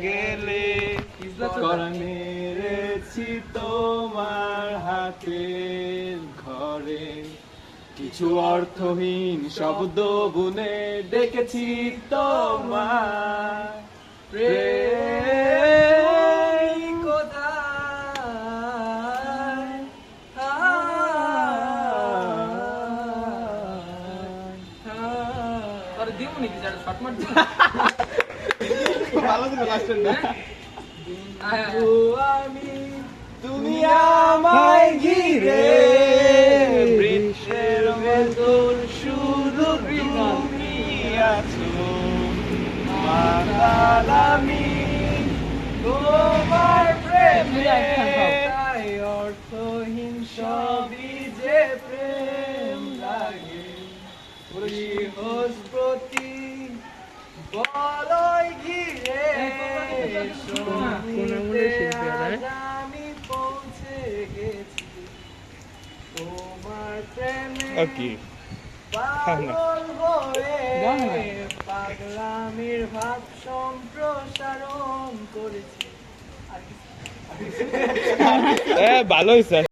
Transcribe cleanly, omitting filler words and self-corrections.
গেলে করা মেরেছি তোমার হাতের ঘরে, কিছু অর্থহীন শব্দ বুনে ডেকেছি তোমার প্রেম কোথায়। তুমি আমায় ঘিরে বৃক্ষের ভেতর শুধু তুমি আছো, মাতাল আমি তোমার প্রেমে, তাই অর্থহীন সবই যে প্রেম লাগে, বৃহস্পতি প্রতি বলয় ঘিরে আমি পৌঁছে গেছি তোমার প্রেমে, পাগল হয়ে পাগলামির ভাব সম্প্রসারণ করেছি। ভালো হয়েছে।